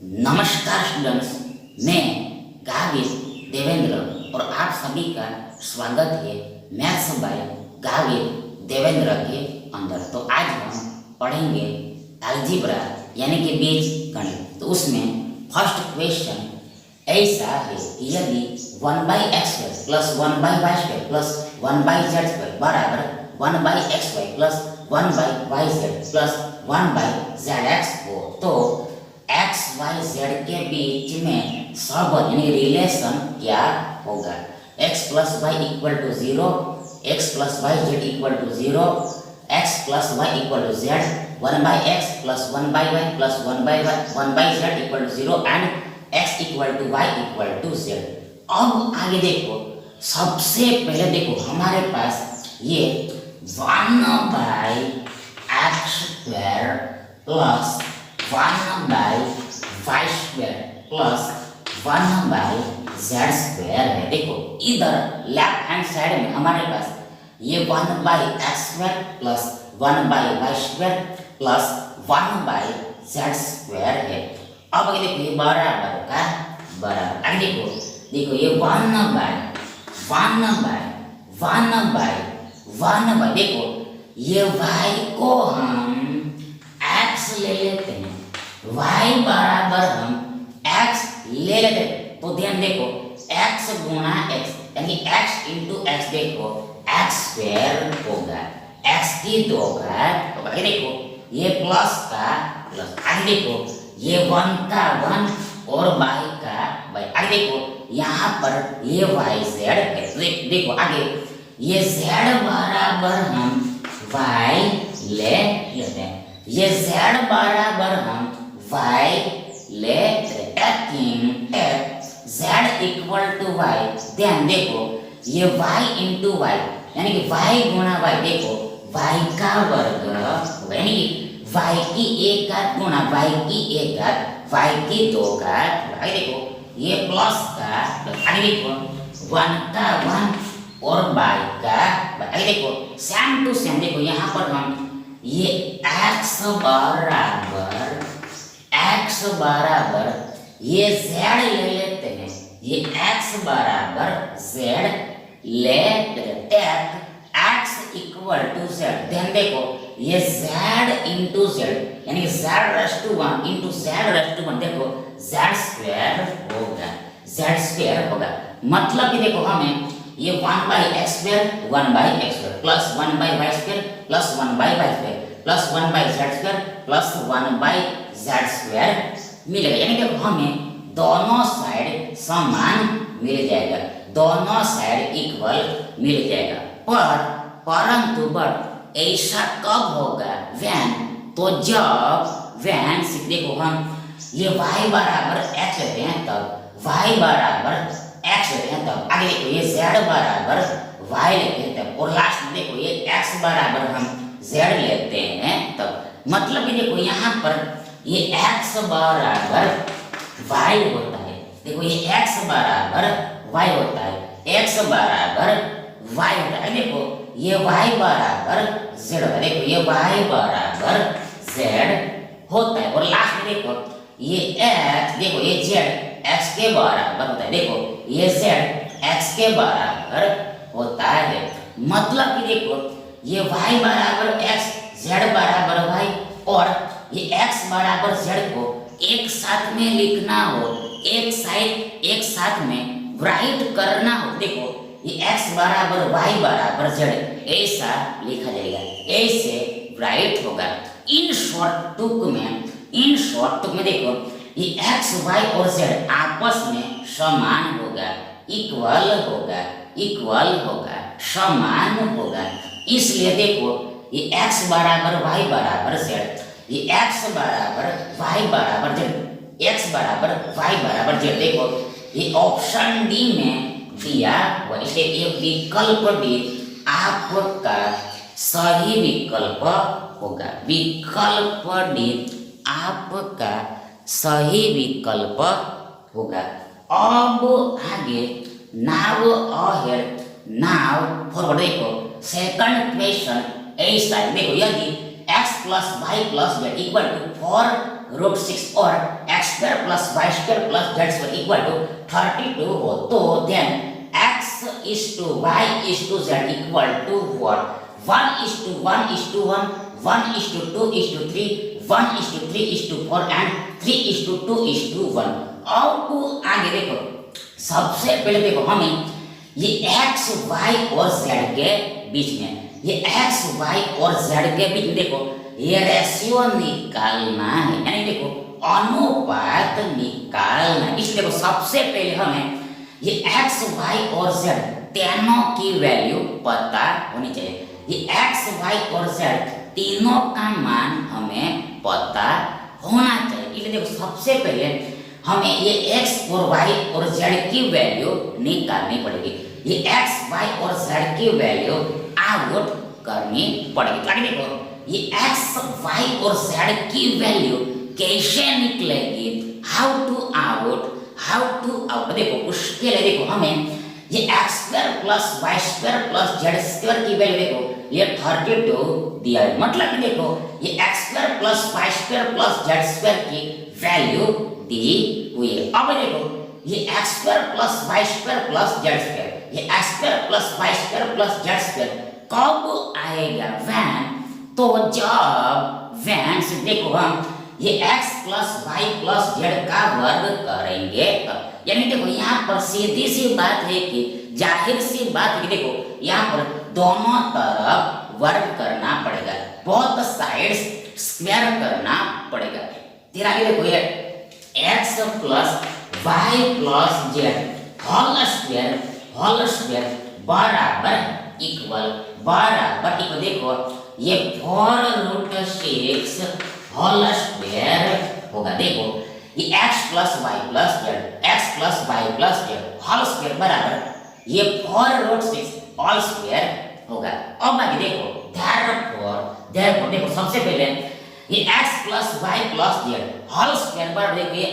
नमस्कार स्टूडेंट्स, मैं गाविस देवेंद्र और आप सभी का स्वागत है मैथ्स बाय गाविस देवेंद्र के अंदर। तो आज हम पढ़ेंगे अलजेब्रा यानी कि बीजगणित। तो उसमें फर्स्ट क्वेश्चन ऐसा है कि यदि 1/x² plus 1/y² plus 1/z² बराबर 1/xy plus 1/yz plus 1/zx हो तो एक्स वाई जेड के बीच में संबंध यानी रिलेशन क्या होगा। X plus y equal to 0, x plus y z equal to 0, x plus y equal to z, 1/x plus 1/y plus 1/z equal to 0 and x equal to y equal to z. अब आगे देखो, सबसे पहले देखो हमारे पास ये 1/x² plus 1/y² plus 1/z² है। देखो इधर लेफ्ट हैंड साइड में हमारे पास ये 1/x² plus 1/y² plus 1/z² है। अब आगे देखो ये बराबर का बराबर, आगे देखो ये 1/1/1/1 देखो ये y को हम x ले लेते हैं, y बराबर हम x ले लेते हैं। तो ध्यान देखो x गुणा x यानी x इंटू x देखो x² होगा, x की 2 घात होगा। देखो ये प्लस का प्लस, आगे देखो ये 1 का 1 और y का y। आगे देखो यहाँ पर ये yz है। देखो आगे ये z बराबर हम y ले लेते हैं, ये z बराबर हम y ले z इक्वल टू y। ध्यान देखो ये y इंटू y यानी कि y गुणा y, देखो y का वर्ग यानी कि y की 1 घात गुणा y की 1 घात y की 2 घात। आगे देखो ये प्लस का, आगे देखो 1 का 1 और y का। आगे देखो सेम टू सेम, देखो यहाँ पर हम ये x बराबर ये z ले लेते हैं, ये x बराबर z ले लेते हैं, x इक्वल टू z। ध्यान देखो ये z इंटू z यानी z⁻1 इंटू z⁻1 देखो z² होगा। मतलब कि देखो हमें ये 1/x² 1/x² plus 1/y² plus 1/y² plus 1/z² plus 1/z² मिलेगा। यानी देखो हमें दोनों साइड समान मिल जाएगा, दोनों साइड इक्वल मिल जाएगा। परंतु बट ऐसा कब होगा व्हेन, तो जब व्हेन देखो हम ये y बराबर x लेते हैं तब, y बराबर x लेते हैं तब। आगे देखो ये z बराबर y लेते हैं तब, और लास्ट में देखो ये x बराबर हम z लेते हैं तब। मतलब कि देखो यहाँ पर ये x बराबर y होता है, देखो ये x बराबर y होता है, x बराबर y होता है। देखो ये y बराबर z होता है, देखो ये y बराबर z होता है। और लास्ट में देखो ये x, देखो ये z x के बराबर होता है, देखो ये z x के बराबर होता है। मतलब कि देखो ये y बराबर x z बराबर y और ये x बराबर z को एक साथ में लिखना हो, एक साथ में राइट करना हो, देखो ये x बराबर y बराबर z ऐसा लिखा जाएगा, ऐसे राइट होगा। इन शॉर्ट टुक में देखो ये x y और z आपस में समान होगा, इक्वल होगा, समान होगा। इसलिए देखो ये x बराबर y बराबर z, ये x बराबर y बराबर z, x बराबर y बराबर z। देखो ये ऑप्शन डी में दिया हुआ, इसलिए ये विकल्प डी आपका सही विकल्प होगा, विकल्प डी आपका सही विकल्प होगा। अब आगे नाउ अहेड नाउ फॉरवर्ड, देखो सेकंड क्वेश्चन ऐसा है। देखो यदि x plus y plus z equal to 4 root 6 और x square plus y square plus z square equal to 32 हो तो then x is to y is to z equal to what? 1 is to 1 is to 1, 1 is to 2 is to 3, 1 is to 3 is to 4 and 3 is to 2 is to 1. अब तो आगे देखो, सबसे पहले देखो हमें ये x, y और z के बीच में, ये x, y और z के बीच में देखो ये रेशियो निकालना है, यानी देखो अनुपात निकालना है। इसलिए देखो सबसे पहले हमें ये x, y और z तीनों की वैल्यू पता होनी चाहिए। ये x, y और z तीनों का मान हमें पता होना चाहिए। इसलिए देखो सबसे पहले हमें ये x और y और z की वैल्यू निकालनी पड़ेगी। ये x, y और z की वैल्यू आउट करनी पड़ेगी। तो आगे देखो ये x, y और z की वैल्यू कैसे निकलेगी? हाउ टू आउट देखो उसके लिए देखो हमें ये x square plus y square plus z square की वैल्यू देखो ये 32 दिया है, मतलब कि देखो ये x square plus y square plus z square की वैल्यू दी हुई है। अब देखो ये x square plus y square plus z square, ये x square plus y square plus z square कब आएगा? वैन, तो जब वैन से देखो हम ये x plus y plus z का वर्ग करेंगे तब, यानी देखो यहाँ पर सीधी सी बात है कि जाहिर सी बात है कि देखो यहाँ पर दोनों तरफ वर्ग करना पड़ेगा, बोथ साइड्स स्क्वायर करना पड़ेगा। फिर आगे देखो ये x plus y plus z whole square बराबर इक्वल देखो ये 4√6 होल स्क्वायर होगा। देखो ये x plus y plus z whole square बराबर ये 4√6 होल स्क्वायर होगा। अब आगे देखो therefore देखो सबसे पहले ये x plus y plus z whole square बराबर देखो ये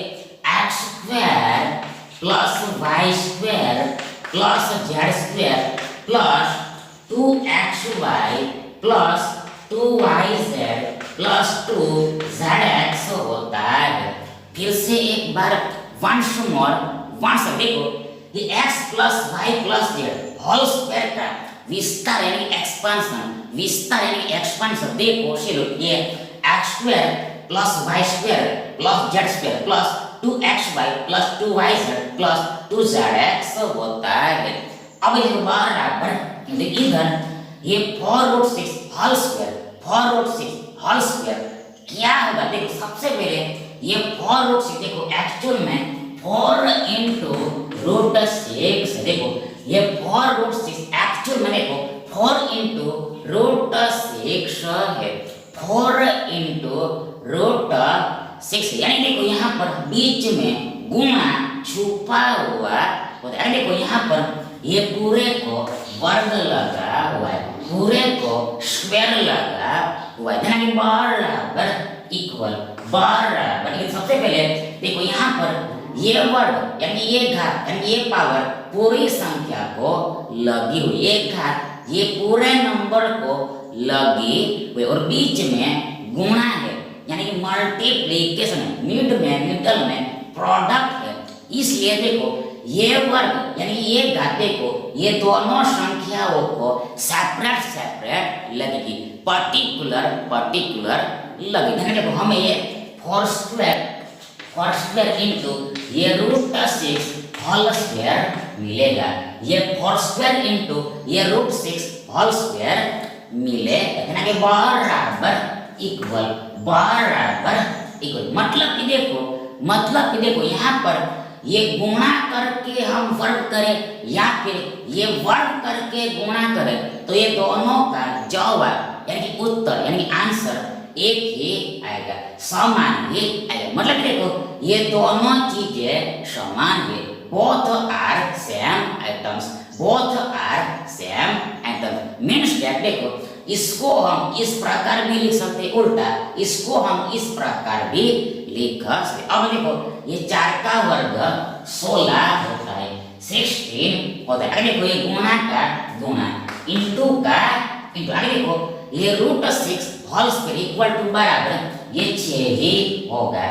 x square plus y square plus z square plus 2xy plus 2yz plus 2zx होता है। फिर से एक बार वंस देखो ये x plus y plus z whole square का विस्तार यानी एक्सपेंशन देखो चलो ये x square plus y square plus z square plus 2xy plus 2yz plus 2zx होता है। अब ये बराबर इधर ये 4√6 होल स्क्वायर क्या होगा? देखो सबसे पहले ये 4√6 देखो एक्चुअल में 4 into √6 देखो ये 4√6 एक्चुअल में देखो 4 into √6 है, 4 into √6 यानी देखो यहाँ पर बीच में गुणा छुपा हुआ होता है। देखो यहाँ पर ये पूरे को वर्ग लगा हुआ है, पूरे को स्क्वायर लगा हुआ है, यानी बराबर इक्वल बराबर। सबसे पहले देखो यहाँ पर ये वर्ग यानी ये घात यानी ये पावर पूरी संख्या को लगी हुई, एक घात ये पूरे नंबर को लगी हुई और बीच में गुणा है यानी कि मल्टीप्लिकेशन, मिडल में प्रोडक्ट है। इसलिए देखो ये वर्ग यानी ये घात देखो ये दोनों संख्याओं को सेपरेट लगेगी, पर्टिकुलर लगेगी। देखो हमें ये 4 स्क्वायर इनटू ये √6 होल स्क्वायर मिलेगा, ये 4 स्क्वायर इनटू ये √6 होल स्क्वायर मिलेगा कि बराबर इक्वल मतलब कि देखो यहाँ पर ये गुणा करके हम वर्ग करें या फिर ये वर्ग करके गुणा करें तो ये दोनों का जवाब यानी कि उत्तर यानी आंसर एक ही आएगा, समान ही आएगा। मतलब देखो ये दोनों चीजें समान है, both are same items means that देखो इसको हम इस प्रकार भी लिख सकते हैं, उल्टा इसको हम इस प्रकार भी लिख सकते। अब देखो ये 4 का वर्ग 16 होता है, 16 होता है। देखो ये गुणा का गुणा इंटू का इंटू, आगे देखो ये √6 होल स्क्वायर इक्वल टू बराबर ये 6 ही होगा,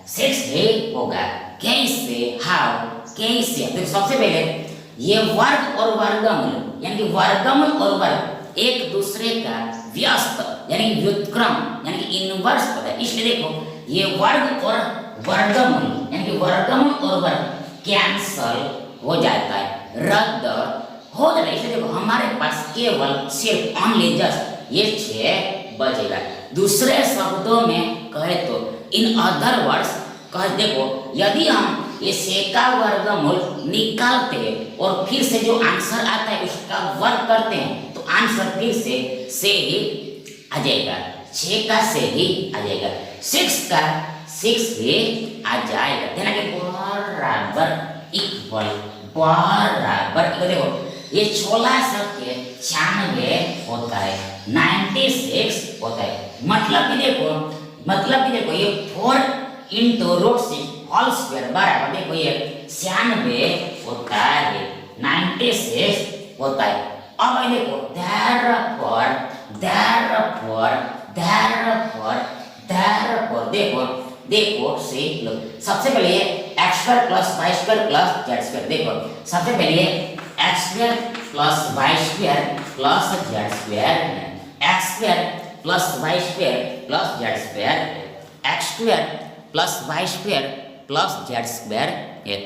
6 ही होगा। कैसे, हाउ, कैसे? तो सबसे पहले ये वर्ग और वर्गमूल यानी कि वर्गमूल और वर्ग एक दूसरे का व्यस्त यानी व्युत्क्रम यानी कि इनवर्स होता है, इसलिए देखो ये वर्ग और वर्गमूल यानी कि वर्गमूल और वर्ग कैंसल हो जाता है, रद्द हो जाता है। इसलिए देखो हमारे पास केवल सिर्फ ओनली जस्ट ये 6 बचेगा। दूसरे शब्दों में कहे तो इन अदर वर्ड्स कह देखो यदि हम ये 6 का वर्गमूल निकालते हैं और फिर से जो आंसर आता है उसका वर्ग करते हैं तो आंसर फिर से ही आ जाएगा, 6 का से ही आ जाएगा, 6 का 6 ही आ जाएगा। देना के बराबर इक्वल बराबर देखो ये 16 सबके 96 होता है, 96 होता है। मतलब कि देखो ये 4 इंटू रूट 6 होल स्क्वायर बराबर देखो ये 96 होता है, 96 होता है। अब देखो देखो से सबसे पहले ये x square plus y square plus z square देखो सबसे पहले x square plus y square plus z square x square plus y square plus z square x square plus y square plus z square है,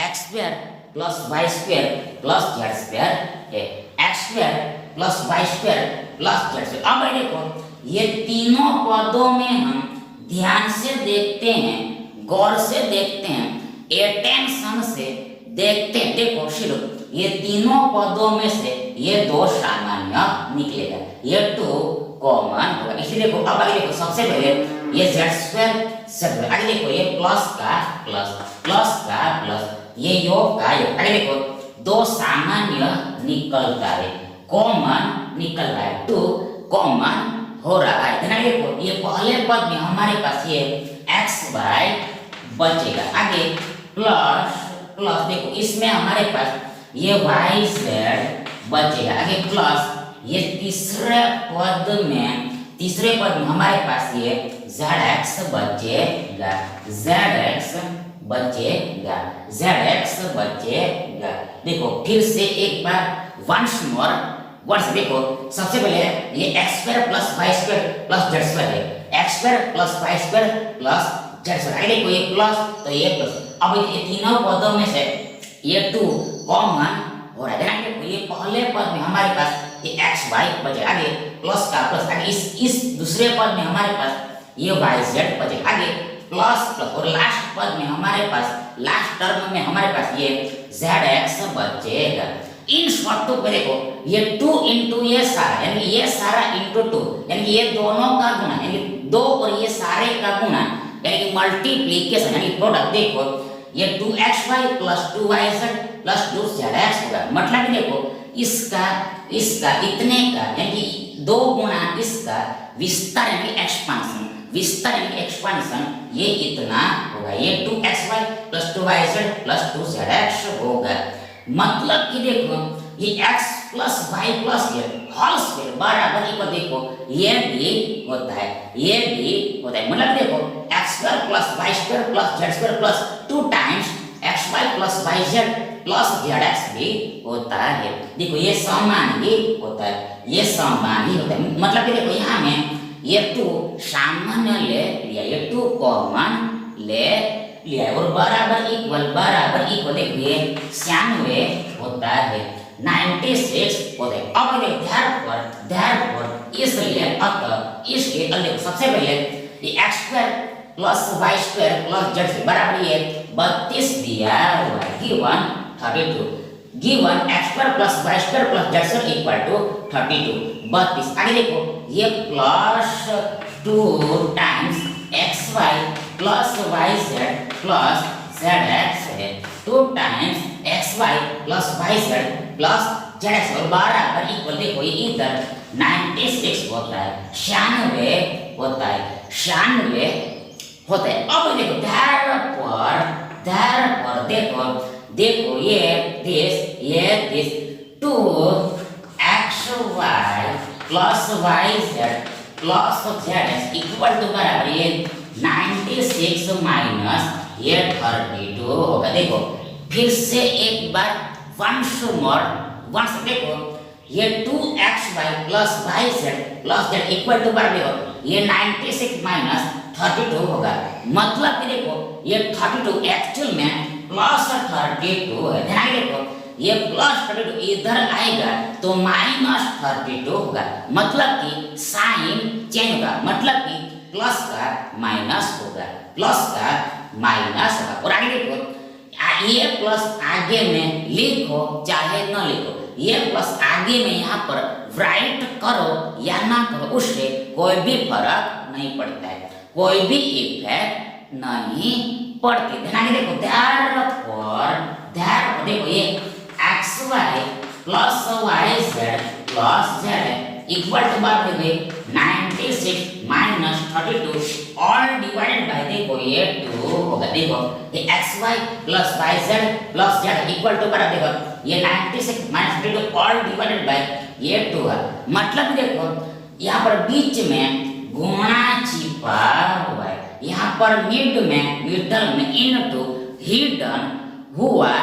x square plus y square plus z square है, x square plus y square plus z square. अब देखो ये तीनों पदों में हम ध्यान से देखते हैं, गौर से देखते हैं, अटेंशन से देखते हैं। देखो शिलो ये तीनों पदों में से ये 2 सामान्य निकलेगा, ये 2 कॉमन होगा। इसलिए देखो अब आगे देखो सबसे पहले ये z स्क्वायर आगे देखो ये प्लस का प्लस ये योग का योग आगे देखो 2 सामान्य निकलता है, कॉमन निकल रहा है, 2 कॉमन हो रहा है। ध्यान देखो ये पहले पद में हमारे पास ये xy बचेगा, आगे प्लस देखो इसमें हमारे पास ये yz बचेगा, आगे प्लस ये तीसरे पद में हमारे पास ये zx बचेगा। देखो फिर से एक बार वंस मोर देखो सबसे पहले ये x square plus y square plus z square है, x square plus y square plus z square. देखो ये प्लस तो ये प्लस, अब ये तीनों पदों में से ये 2 कॉमन हो रहा है। ध्यान देखो ये पहले पद में हमारे पास ये xy बचे, आगे प्लस का प्लस, आगे इस दूसरे पद में हमारे पास ये yz बचे, आगे प्लस और लास्ट पद में हमारे पास लास्ट टर्म में हमारे पास ये zx बचेगा। इन शर्तों पे देखो ये 2 इंटू ये सारा यानी ये सारा इंटू 2 यानी ये दोनों का गुणा यानी 2 और ये सारे का गुणा यानी कि मल्टीप्लिकेशन यानी प्रोडक्ट देखो ये 2xy plus 2yz plus 2zx होगा। मतलब देखो इसका इतने का यानी कि 2 गुणा इसका विस्तार यानी एक्सपांशन ये इतना होगा, ये 2xy plus 2yz plus 2zx होगा। मतलब कि देखो ये x प्लस y प्लस ये होल स्क्वायर बराबर इक्वल देखो ये भी होता है, मतलब देखो x square plus y square plus z square plus 2 times xy plus yz plus zx भी होता है। देखो ये समान ही होता है, मतलब कि देखो यहाँ में ये 2 सामान्य ले लिया, ये 2 कॉमन ले लिया और बराबर इक्वल देखिए 96 होता है, 96 होता है। अब देखो इसलिए अतः इसके देखो सबसे पहले ये x square plus y square plus z square बराबर ये 32 दिया हुआ है, given 32 given x square plus y square plus z square equal to 32 32। आगे देखो ये plus 2 times xy plus yz plus zx है, 2 times xy plus yz plus zx और बराबर इक्वल देखो ये इधर 96 होता है, 96 होता है। अब देखो therefore देखो ये this 2xy plus yz plus z equal to बराबर ये 96 माइनस ये 32 होगा। देखो फिर से एक बार वंस मोर देखो ये 2xy plus z equal to बराबर देखो ये 96 माइनस 32 होगा। मतलब कि देखो ये 32 एक्चुअल में प्लस 32 है। ध्यान देखो ये प्लस 32 इधर आएगा तो माइनस 32 होगा। मतलब कि साइन चेंज होगा, मतलब कि प्लस का माइनस होगा, प्लस का माइनस होगा। और आगे देखो ये प्लस आगे में लिखो चाहे न लिखो, ये प्लस आगे में यहाँ पर राइट करो या ना करो उससे कोई भी फर्क नहीं पड़ता है, कोई भी इफेक्ट नहीं पड़ती। ध्यान देखो देखो ये xy plus yz plus z equal to बात देखो 96 माइनस 32 ऑल डिवाइडेड बाय देखो ये 2 होगा। देखो ये xy plus yz plus z equal to बराबर देखो ये 96 माइनस 32 ऑल डिवाइडेड बाय ये 2 है। मतलब देखो यहाँ पर बीच में गुणा छिपा हुआ है, यहाँ पर मिडल में इनटू हिडन हुआ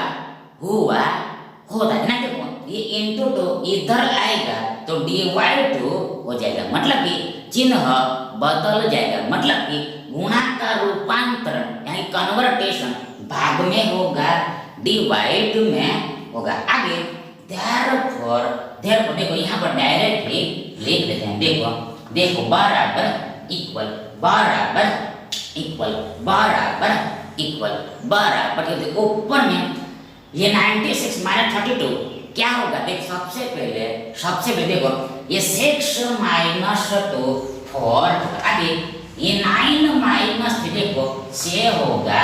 होता है ना। देखो ये इनटू तो इधर आएगा तो डिवाइड टू हो जाएगा, मतलब कि चिन्ह बदल जाएगा। मतलब कि गुणा का रूपांतरण यानी कन्वर्टेशन भाग में होगा, डिवाइड में होगा। आगे therefore देखो यहाँ पर डायरेक्टली लिख लेते हैं। देखो बराबर इक्वल ऊपर में ये 96 माइनस 32 क्या होगा। देख सबसे पहले देखो ये 6 माइनस 2 4 आगे ये 9 माइनस देखो 6 होगा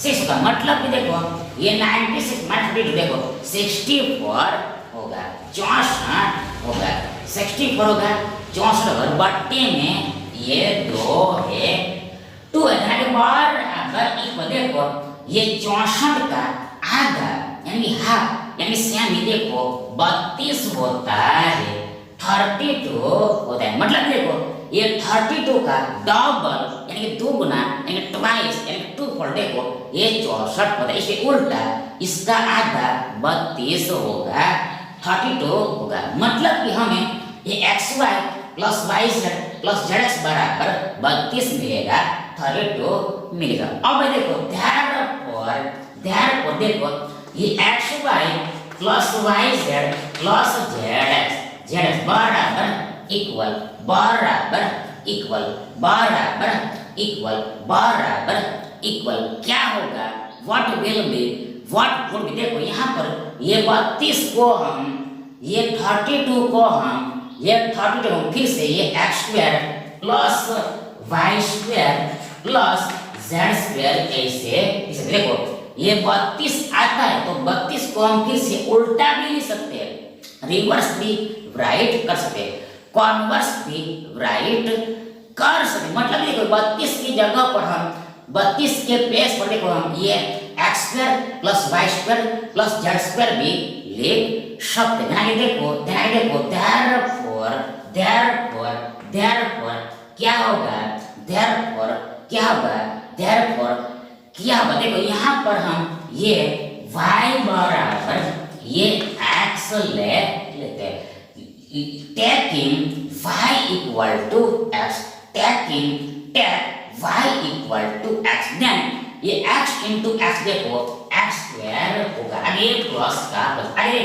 6 होगा। मतलब कि देखो ये 96 माइनस 32 देखो 64 होगा 64 होगा 64 होगा 64 होगा। बट्टे में ये 2 है 2 है ना के बराबर इक्वल। देखो ये 64 का आधा यानी हाफ यानी सेमी देखो 32 होता है 32 होता है। मतलब देखो ये 32 का डबल यानी कि दुगुना यानी ट्वाइस यानी 2 फोल्ड देखो ये 64 होता है। इसे उल्टा इसका आधा 32 होगा 32 होगा। मतलब कि हमें ये xy plus yz plus zx बराबर 32 मिलेगा 32 मिलेगा। अब देखो therefore देखो ये xy plus yz plus zx बराबर इक्वल क्या होगा व्हाट विल बी देखो यहाँ पर ये 32 को हम ये 32 को हम फिर से ये x square plus y square plus z square ऐसे देखो ये 32 आता है तो 32 को हम फिर से उल्टा भी लिख सकते हैं, रिवर्स भी राइट कर सकते हैं, कॉन्वर्स भी राइट कर सकते। मतलब देखो 32 की जगह पर हम 32 के प्लेस पर देखो हम ये x square plus y square plus z square भी लिख सकते हैं। ध्यान देखो therefore क्या होगा देखो यहाँ पर हम ये y बराबर ये x लेते हैं taking y equal to x take y equal to x then ये x into x देखो x स्क्वायर होगा। आगे प्लस का प्लस आगे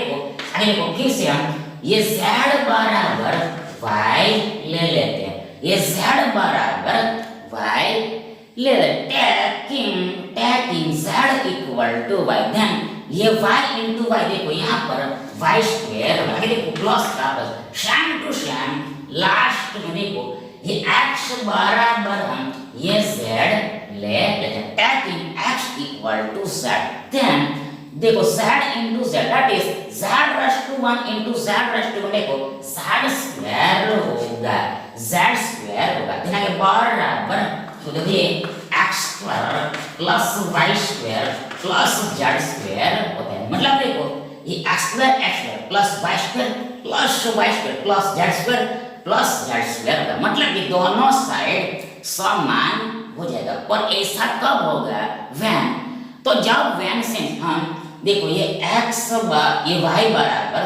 देखो फिर से हम ये z बराबर y ले लेते हैं, ये z बराबर y ले लेते हैं taking z equal to y then ये y into y देखो यहाँ पर y स्क्वायर होगा। आगे देखो प्लस का plus same to same last में देखो ये x बराबर हम ये z ले लेते हैं taking x equal to z then देखो z into z that is z raised to 1 into z raised to 1 देखो z स्क्वायर होगा ध्यान के बराबर तो देखिए x square plus y square plus z square होता है। मतलब देखो ये x square plus y square plus y square plus z square plus z square होगा, मतलब कि दोनों साइड समान हो जाएगा। पर ऐसा कब होगा? व्हेन, तो जब व्हेन से हम देखो ये ये y बराबर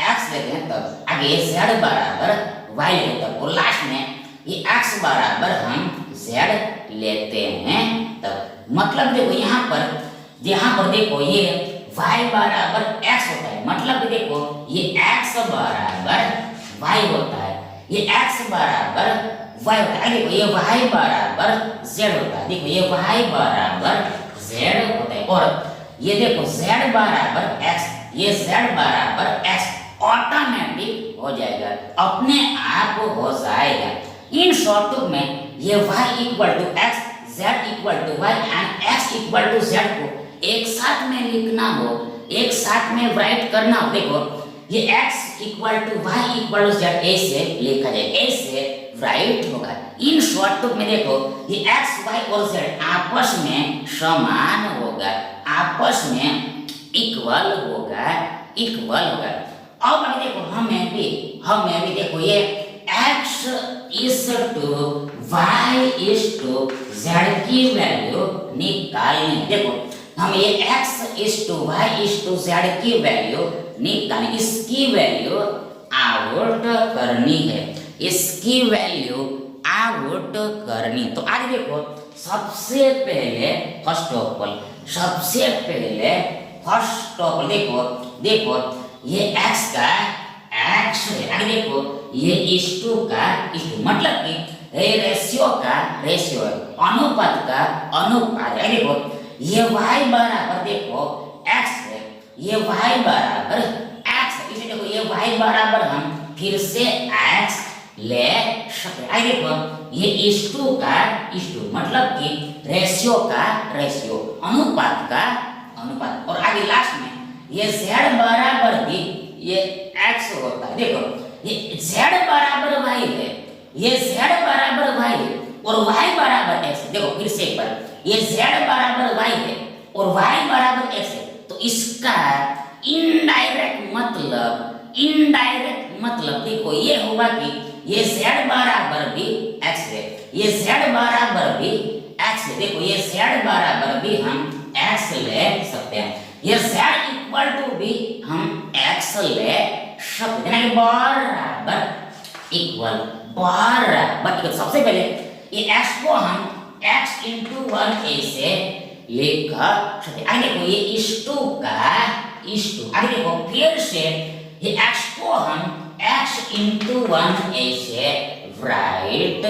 x लेते हैं तब, आगे ये z बराबर y लेते हैं और लास्ट में ये x बराबर हम z लेते हैं तब। मतलब देखो यहाँ पर देखो ये y बराबर x होता है, मतलब देखो ये x बराबर y होता है, ये x बराबर y होता है, देखो ये y बराबर z होता है, देखो ये y बराबर z होता है और ये देखो z बराबर x, ये z बराबर x ऑटोमेटिक हो जाएगा, अपने आप हो जाएगा। इन शॉर्ट में ये y equal to x, z equal to y and x equal to z को एक साथ में लिखना हो, एक साथ में राइट करना हो, देखो ये x equal to y equal to z ऐसे लिखा जाए, ऐसे राइट होगा। इन शॉर्ट में देखो ये x y और z आपस में समान होगा, आपस में इक्वल होगा, इक्वल होगा। अब अभी देखो हमें भी देखो ये x is to y is to z की वैल्यू निकालनी। देखो हम ये x is to y is to z की वैल्यू निकालनी, इसकी वैल्यू आउट करनी है, इसकी वैल्यू आउट करनी। तो आगे देखो सबसे पहले फर्स्ट ऑफ ऑल देखो ये x का x है, आगे देखो ये इस टू का इस टू, मतलब कि रेशियो का रेशियो है, अनुपात का अनुपात है। देखो ये y बराबर देखो x है, ये y बराबर x है, इसे देखो ये y बराबर हम फिर से x ले सकते हैं। देखो ये इस टू का इस टू, मतलब कि रेशियो का रेशियो, अनुपात का अनुपात, और आगे लास्ट में ये z बराबर भी ये x होता है। देखो ये z बराबर y है, ये z बराबर y है और y बराबर x है। देखो फिर से एक बार, ये z बराबर y है और y बराबर x है, तो इसका इनडायरेक्ट मतलब देखो ये होगा कि ये z बराबर भी x है, ये z बराबर भी x है। देखो ये z बराबर भी हम x ले सकते हैं, ये z इक्वल टू भी हम x ले सकते हैं, बराबर इक्वल बराबर। सबसे पहले ये x को हम x इंटू 1 ऐसे लिख सकते हैं। आगे देखो ये इस टू का इस टू, आगे देखो फिर से ये x को हम x इंटू 1 ऐसे राइट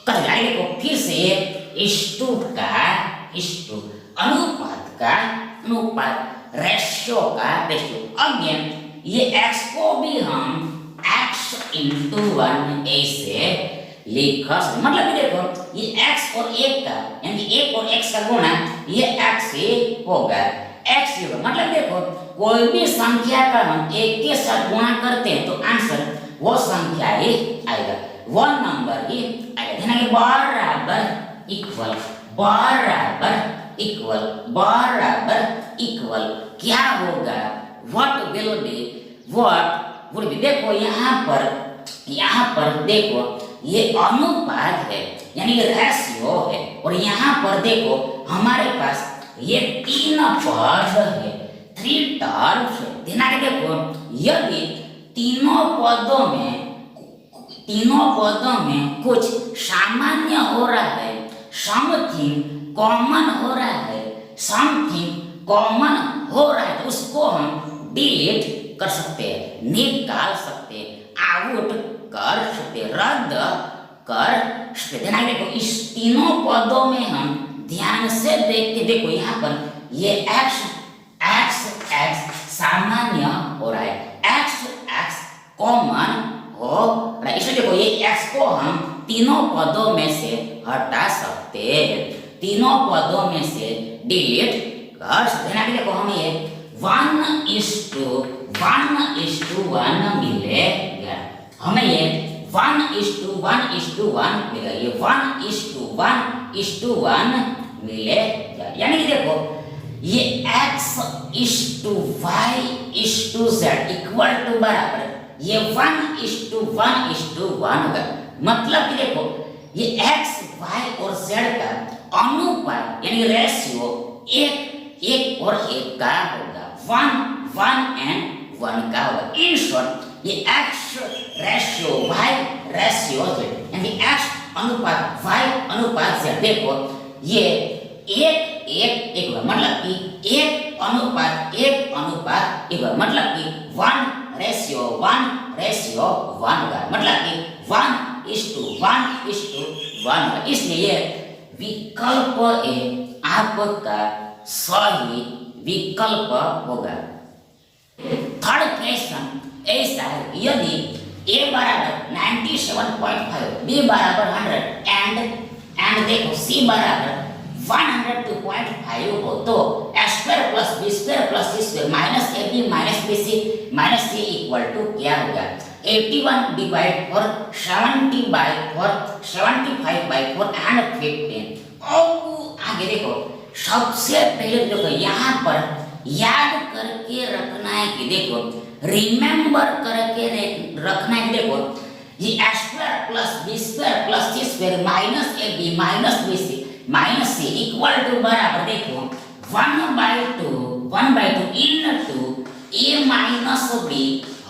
कर, आगे देखो फिर से इस टू का इस टू, अनुपात का अनुपात, रेशियो का रेशियो। अगेन ये x को भी हम x इंटू 1 ऐसे लिख सकते, मतलब देखो ये x और 1 का यानी 1 और x का गुणा ये x ही होगा, x ही होगा। मतलब देखो कोई भी संख्या का हम 1 के साथ गुणा करते हैं तो आंसर वो संख्या ही आएगा, वो नंबर ही आएगा। ध्यान रखिए बराबर इक्वल, बराबर इक्वल, बराबर इक्वल क्या होगा? What will be, what would be. देखो यहाँ पर देखो ये अनुपात है यानी रेशियो है, और यहाँ पर देखो हमारे पास ये 3 पद है, 3 टर्म्स है। ध्यान देखो यदि तीनों पदों में कुछ सामान्य हो रहा है, समथिंग कॉमन हो रहा है, समथिंग कॉमन हो रहा है, तो उसको हम डिलीट कर सकते हैं, निकाल सकते हैं, आउट कर सकते, रद्द कर सकते। ध्यान देखो इस तीनों पदों में हम ध्यान से देखते, देखो यहाँ पर ये x सामान्य हो रहा है, x कॉमन हो रहा है, इसलिए देखो ये x को हम तीनों पदों में से हटा सकते हैं, तीनों पदों में से डिलीट कर सकते हैं। देखो हमें ये 1:1 मिलेगा, हमें ये 1:1 मिलेगा, ये 1:1 मिलेगा। यानी कि देखो ये x/y/z इक्वल टू बराबर ये 1:1:1 होगा। मतलब कि देखो ये x y और z का अनुपात यानी रेशियो एक और एक का होगा, 1:1 का होगा। इन शॉर्ट ये x ratio y ratio z यानी x अनुपात y अनुपात z, देखो ये एक होगा, मतलब कि 1:1 मतलब कि 1:1 होगा, मतलब कि 1:1 होगा। इसलिए ये विकल्प ए आपका सही विकल्प होगा। थर्ड क्वेश्चन ऐसा है, यदि a बराबर 97.5, b बराबर 100 एंड देखो c बराबर 102.5 हो तो a² + b² + c² minus ab minus bc minus c equal to क्या होगा? 81 डिवाइड फॉर 70/4 75/4 एंड 15। अब आगे देखो, सबसे पहले देखो यहाँ पर याद करके रखना है कि देखो रिमेंबर करके रखना है कि देखो ये a² + b² + c² minus ab minus bc minus c equal to बराबर देखो 1/2 into a minus b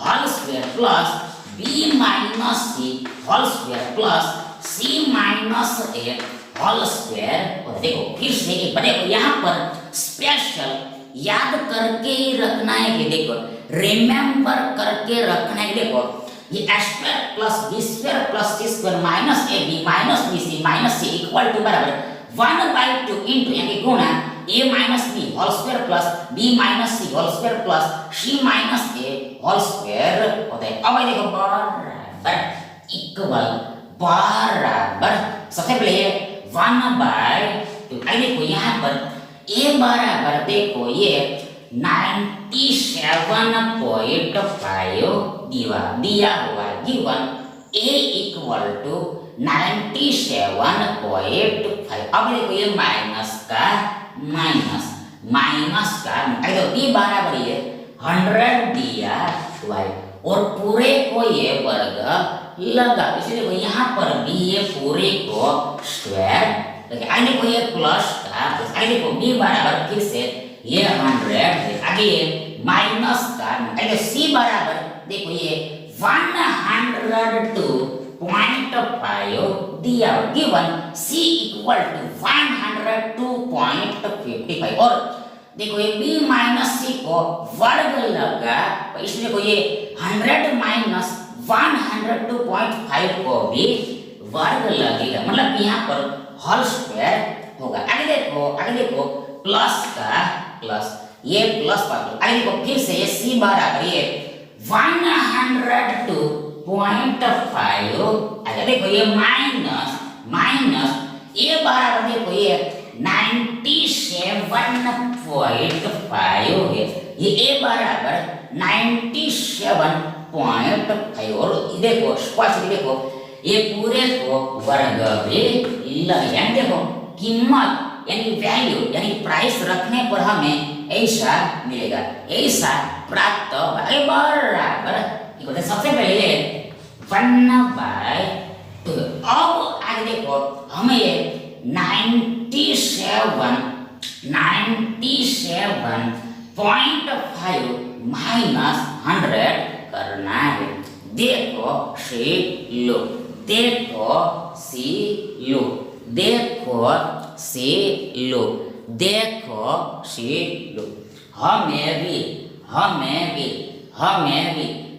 whole square plus b minus c whole square plus c minus a whole square. और देखो फिर से एक बार देखो यहाँ पर स्पेशल याद करके ही रखना है कि देखो रिमेंबर करके रखना है कि देखो ये a² + b² + c² minus ab minus bc minus c equal to बराबर 1/2 इनटू यानी गुणा a minus b whole square plus b minus c whole square plus c minus a whole square होता है। अब देखो बराबर इक्वल बराबर सबसे पहले 1/2 देखो यहाँ पर a बराबर देखो ये 97.5 दिया हुआ है, गिवन a इक्वल टू 97.5। अब देखो ये माइनस का देखो b बराबर ये 100 दिया हुआ है और पूरे को ये वर्ग लगा, इसलिए देखो यहाँ पर b ये पूरे को स्क्वायर लगे। आगे देखो ये प्लस का आगे देखो b बराबर फिर से ये 100 है, आगे ये माइनस का आगे c बराबर देखो ये 102.5 दिया गिवन c इक्वल टू 102.55 और देखो ये b माइनस c को वर्ग लगा, इसलिए देखो ये 100 माइनस 102.5 को भी वर्ग लगेगा, मतलब यहाँ पर होल स्क्वायर होगा। आगे देखो प्लस का प्लस ये प्लस पर आगे देखो फिर से ये c बराबर ये 102.5 आगे देखो ये माइनस ये बराबर देखो ये 97.5 है, ये a बराबर 97.5 और देखो स्पष्ट देखो ये पूरे को वर्ग भी लगे। देखो कीमत यानी वैल्यू यानी प्राइस रखने पर हमें ऐसा मिलेगा, ऐसा प्राप्त होगा। बराबर सबसे पहले 1/2। अब आगे देखो हमें ये 97.5 माइनस 100 करना है। देखो सी लो हमें भी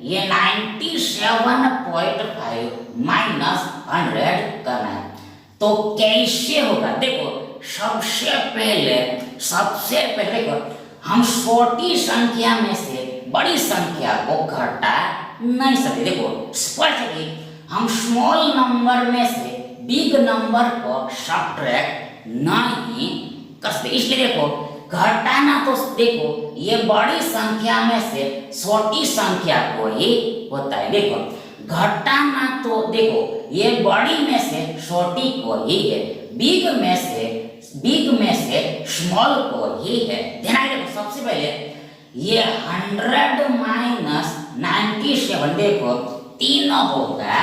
ये 97.5 माइनस 100 करना है। तो कैसे होगा? देखो सबसे पहले देखो हम छोटी संख्या में से बड़ी संख्या को घटा नहीं सकते। देखो स्पष्ट है हम स्मॉल नंबर में से बिग नंबर को सब्ट्रैक्ट नहीं कर सकते, इसलिए देखो घटाना तो देखो ये बड़ी संख्या में से छोटी संख्या को ही होता है। देखो घटाना तो देखो ये बड़ी में से छोटी को ही है, बिग में से स्मॉल को ही है। ध्यान देखो सबसे पहले ये 100 माइनस 97 देखो 3 होगा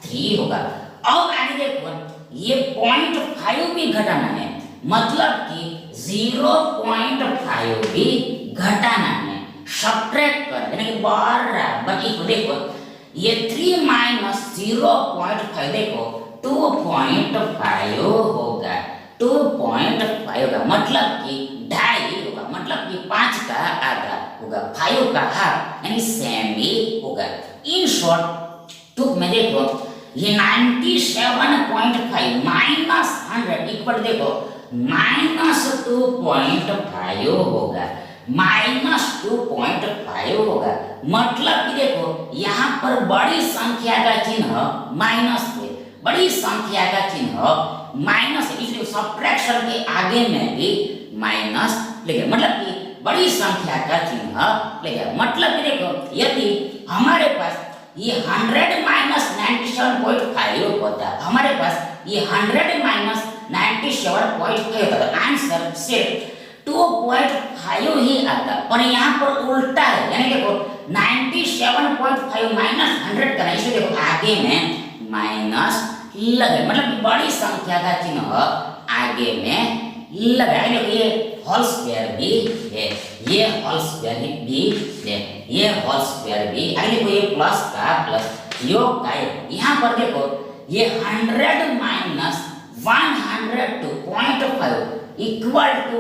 3 होगा। अब आगे देखो ये 0.5 भी घटाना है, मतलब कि 0.5 भी घटाना है, सब्ट्रैक्ट कर यानी कि बराबर इक्वल देखो ये 3 माइनस 0.5 देखो 2.5 होगा, 2.5 होगा मतलब कि 2.5 होगा, मतलब कि 5 का आधा होगा, 5 का हाफ यानी सेमी होगा। इन शॉर्ट टुक में देखो ये 97.5 माइनस 100 इक्वल देखो माइनस 2.5 होगा, माइनस 2.5 होगा, मतलब कि देखो यहाँ पर बड़ी संख्या का चिन्ह माइनस है, बड़ी संख्या का चिन्ह माइनस है, इसलिए सब्ट्रैक्शन के आगे में भी माइनस लेंगे, मतलब कि बड़ी संख्या का चिन्ह लेंगे, मतलब कि देखो यदि हमारे पास ये 100 माइनस 97.5 होता है, हमारे पास ये 100 माइनस 97.5 होता है, आंसर सिर्फ 2.5 ही आता, और यहाँ पर उल्टा है, यानी देखो 97.5 माइनस 100 करना, इसलिए देखो आगे में माइनस लगे, मतलब कि बड़ी संख्या का चिन्ह आगे में लगा। देखो ये होल स्क्वायर भी है, ये होल स्क्वायर भी है, ये होल स्क्वायर भी, आगे देखो ये प्लस का प्लस योग का यहाँ पर देखो ये 100 माइनस 102.5 इक्वल टू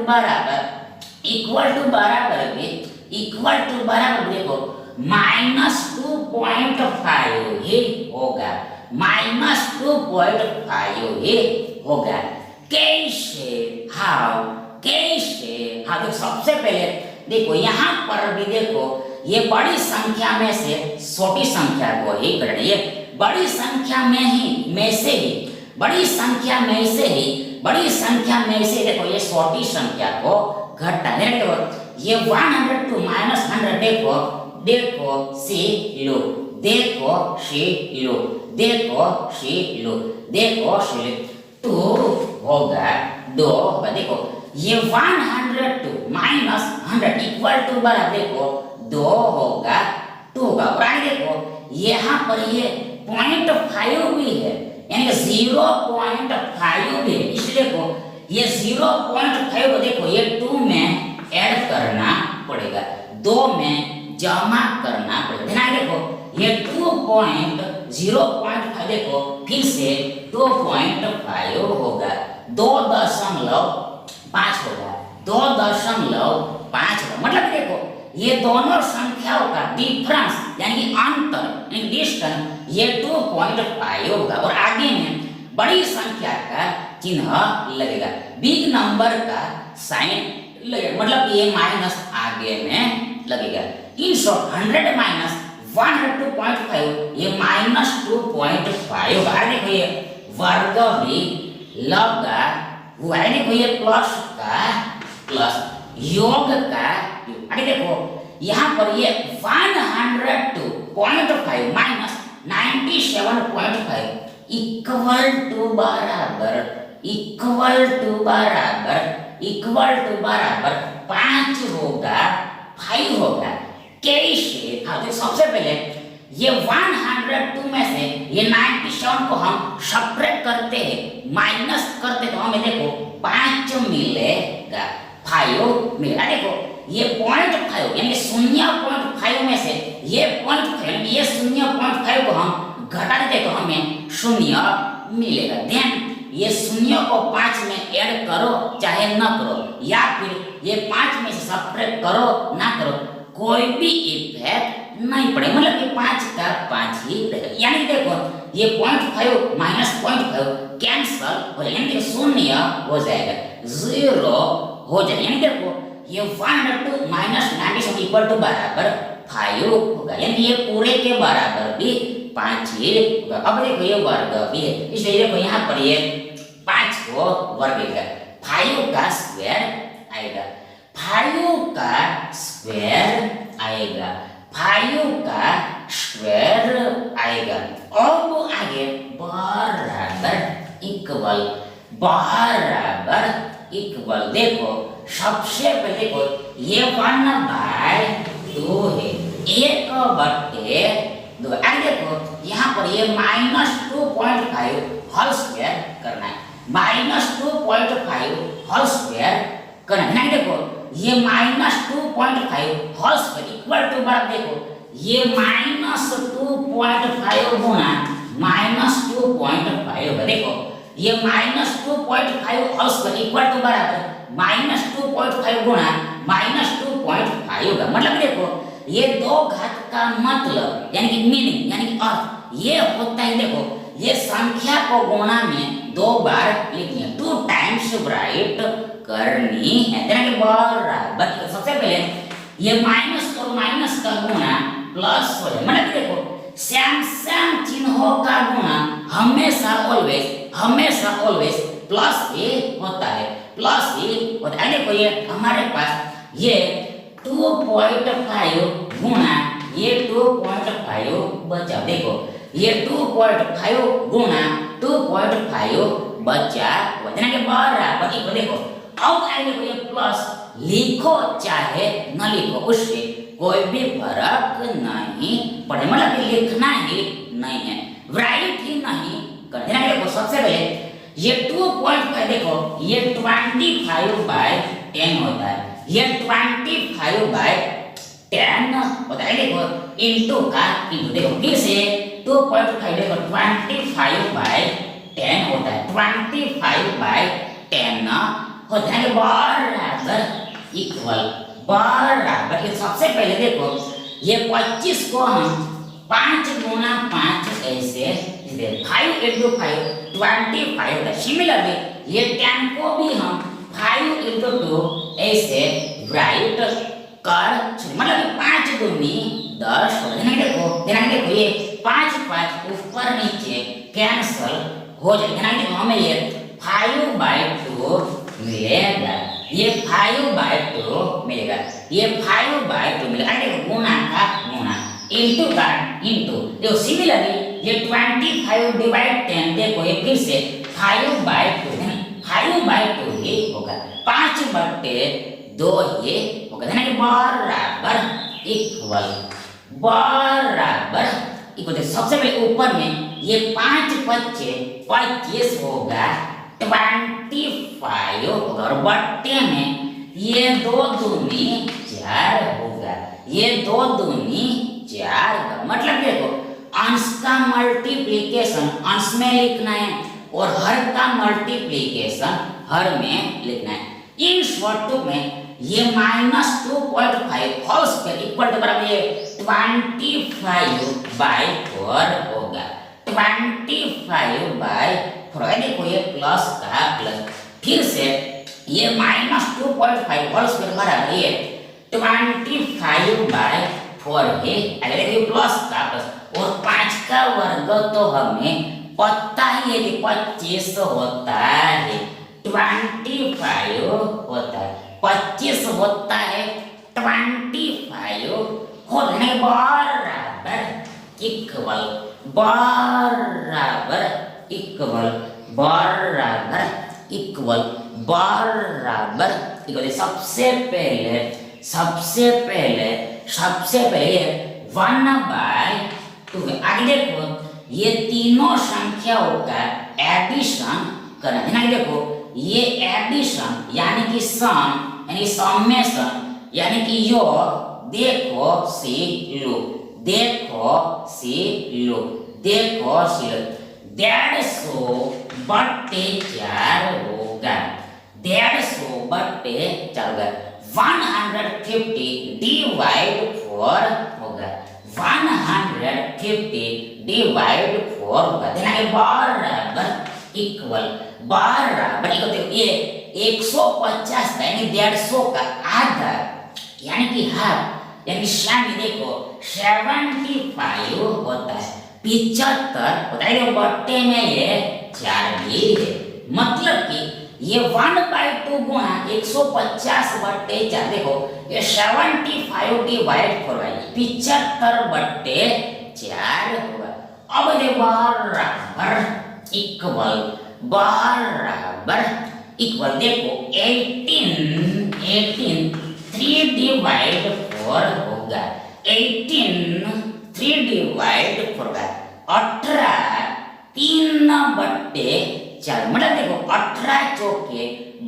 बराबर देखो माइनस 2.5 ही होगा, माइनस 2.5 ही होगा। कैसे हाउ देखो सबसे पहले देखो यहाँ पर भी देखो ये बड़ी संख्या में से छोटी संख्या को ही करना, ये बड़ी संख्या में से ही बड़ी संख्या में से देखो ये छोटी संख्या को घटा देखो ये 102 माइनस 100 देखो सी लो टू होगा 2 देखो ये 102 माइनस 100 इक्वल टू बराबर देखो 2 होगा 2 होगा, और आगे देखो यहाँ पर ये 0.5 भी है, यानी कि 0.5 भी है, इसलिए देखो ये 0.5 को देखो ये 2 में ऐड करना पड़ेगा, 2 में जमा करना पड़ेगा, ध्यान देखो ये 0.5 देखो फिर से 2.5 होगा, 2.5 होगा, 2.5 होगा, मतलब देखो ये दोनों संख्याओं का डिफरेंस यानी कि अंतर यानी डिस्टेंस ये 2.5 होगा, और आगे में बड़ी संख्या का चिन्ह लगेगा, बिग नंबर का साइन लगेगा, मतलब ये माइनस आगे में लगेगा। इन शॉर्ट 100 माइनस 102.5 ये माइनस 2.5 होगा, आगे देखो ये वर्ग भी लगा हुआ है, देखो ये प्लस का प्लस योग का, आगे देखो यहाँ पर ये 102.5 माइनस 97.5 इक्वल टू बराबर 5 होगा 5 होगा। कैसे? हाँ तो सबसे पहले ये 102 में से ये 97 को हम सब्ट्रैक्ट करते हैं, माइनस करते तो हमें देखो 5 मिलेगा, 5 मिलेगा। देखो ये 0.5 यानी 0.5 में से ये 0.5 ये 0.5 को हम घटा देते तो हमें 0 मिलेगा। देन ये 0 को 5 में ऐड करो चाहे न करो, या फिर ये 5 में से सब्ट्रैक्ट करो ना करो, कोई भी इफेक्ट नहीं पड़ेगा, मतलब कि 5 का 5 ही रहेगा। यानी देखो ये 0.5 माइनस 0.5 कैंसल हो जाएगा, यानी 0 हो जाएगा, 0 हो जाएगा। यानी देखो ये 102 माइनस 97 इक्वल टू बराबर 5 होगा, यानी ये पूरे के बराबर भी 5 ही होगा। अब देखो ये वर्ग भी है, इसलिए देखो यहाँ पर ये 5 को वर्ग है, 5 का स्क्वायर आएगा, 5 का स्क्वायर आएगा, 5 का स्क्वायर आएगा। अब आगे बराबर इक्वल देखो सबसे पहले देखो ये 1/2 है, एक बट्टे दो। आगे देखो यहाँ पर ये -2.5 होल स्क्वायर करना है, -2.5 होल स्क्वायर करना है। देखो ये -2.5 होल स्क्वायर इक्वल टू बराबर, देखो ये -2.5 गुना -2.5 होगा। देखो ये -2.5 होल स्क्वायर इक्वल टू बराबर -2.5 गुना -2.5 होगा। मतलब देखो ये दो घात का मतलब यानी कि मीनिंग यानी कि अर्थ ये होता है, देखो ये संख्या को गुणा में 2 बार लिखनी है, 2 टाइम्स राइट करनी है। यानी कि बराबर सबसे पहले ये माइनस और माइनस का गुणा प्लस हो जाए। मतलब देखो सेम चिन्हों का गुणा हमेशा ऑलवेज प्लस ही होता है, प्लस ही होता है। देखो ये हमारे पास ये 2.5 गुणा ये 2.5 बचा। देखो ये 2.5 गुणा 2.5 बचा वजन के बराबर। देखो अब आगे को ये प्लस लिखो चाहे न लिखो उससे कोई भी फर्क नहीं पड़े, मतलब लिखना ही नहीं है, राइट ही नहीं करना। देखो सबसे पहले ये 2.5 देखो ये 25/10 होता है, ये 25/10 होता है। देखो इंटू का इंटू, देखो फिर से 2.5 देखो 25/10 होता है, 25/10 होता है बराबर इक्वल बराबर। सबसे पहले देखो ये 25 को हम 5 गुना 5 ऐसे 5 into 5 25 होता है। सिमिलरली ये 10 को भी हम 5 into 2 ऐसे राइट कर, मतलब 5 दूनी 10 होता है। देखो ये 5 ऊपर नीचे कैंसल हो जाएगा। देखो हमें ये 5/2 मिलेगा, ये 5/2 मिलेगा, ये 5/2 मिलेगा। देखो गुणा का गुणा इंटू का इंटू। देखो सिमिलरली ये 25/10 देखो ये फिर से 5/2 ही होगा, 5/2 ही होगा। यानी कि बराबर इक्वल बराबर इक्वल। सबसे पहले ऊपर में ये 5 25 25 होगा, 25 होगा और बट्टे में ये 2 दूनी 4 होगा, ये 2 दूनी 4 होगा। मतलब देखो अंश का मल्टीप्लिकेशन अंश में लिखना है और हर का मल्टीप्लिकेशन हर में लिखना है। इन शॉर्ट में ये -2.5 होल स्क्वायर इक्वल टू बराबर ये 25/4 होगा, 25/4। देखो ये प्लस का प्लस, फिर से ये -2.5 होल स्क्वायर बराबर ये 25/4 है। अगर देखो प्लस का प्लस और 5 का वर्ग तो हमें पता ही है कि 25 होता है, 25 होता है, 25 होता है, 25 होता है बराबर इक्वल बराबर इक्वल बराबर इक्वल बराबर इक्वल। सबसे पहले 1/2। आगे देखो ये तीनों संख्याओं का एडिशन करना है। देखो ये एडिशन यानी कि सम यानी समेशन यानी कि योग, देखो सी लो 150/4 होगा, 150/4 होगा। 150/4 होगा, 150/4 होगा। बराबर इक्वल बराबर इक्वल। ये 150 का यानी 150 का आधा यानी कि हाफ यानी 70। देखो 75 होता है, 75 होता है, बट्टे में ये 4 भी है। मतलब कि ये 1/2 गुणा 150/4। देखो ये 75/4 है, 75/4 होगा। अब देखो बराबर इक्वल बराबर इक्वल। देखो 18 3/4 होगा, 18 3 डिवाइड 4 होगा 18 3/4 मतलब देखो 18 चौके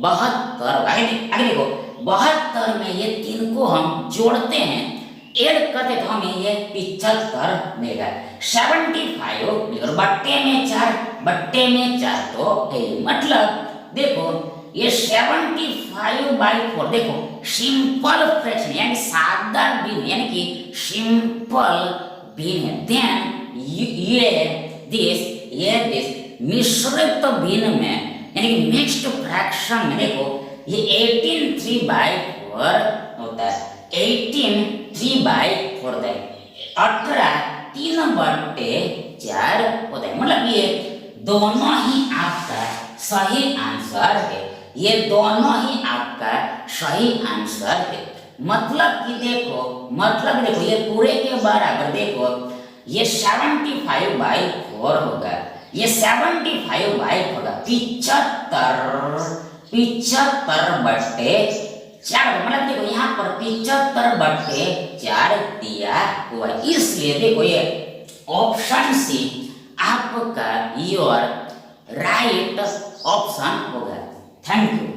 72। आगे देखो 72 में ये 3 को हम जोड़ते हैं, ऐड करते तो हमें ये 75 मिलेगा। 75 और बट्टे में 4 तो है, मतलब देखो ये 75/4 देखो सिंपल फ्रैक्शन यानी सादा भिन्न यानी कि सिंपल भिन्न है। देन दिस मिश्रित भिन्न में यानी कि मिक्स्ड फ्रैक्शन में देखो ये 18 3/4 होता है, 18 3/4 होता है, 18 3/4 होता है। मतलब ये दोनों ही आपका सही आंसर है, ये दोनों ही आपका सही आंसर है। मतलब देखो ये पूरे के बराबर देखो ये 75/4 होगा, ये 75/4 होगा 75/4 मतलब देखो यहाँ पर 75/4 दिया हुआ है, इसलिए देखो ये ऑप्शन सी आपका योर राइट ऑप्शन होगा। Thank you.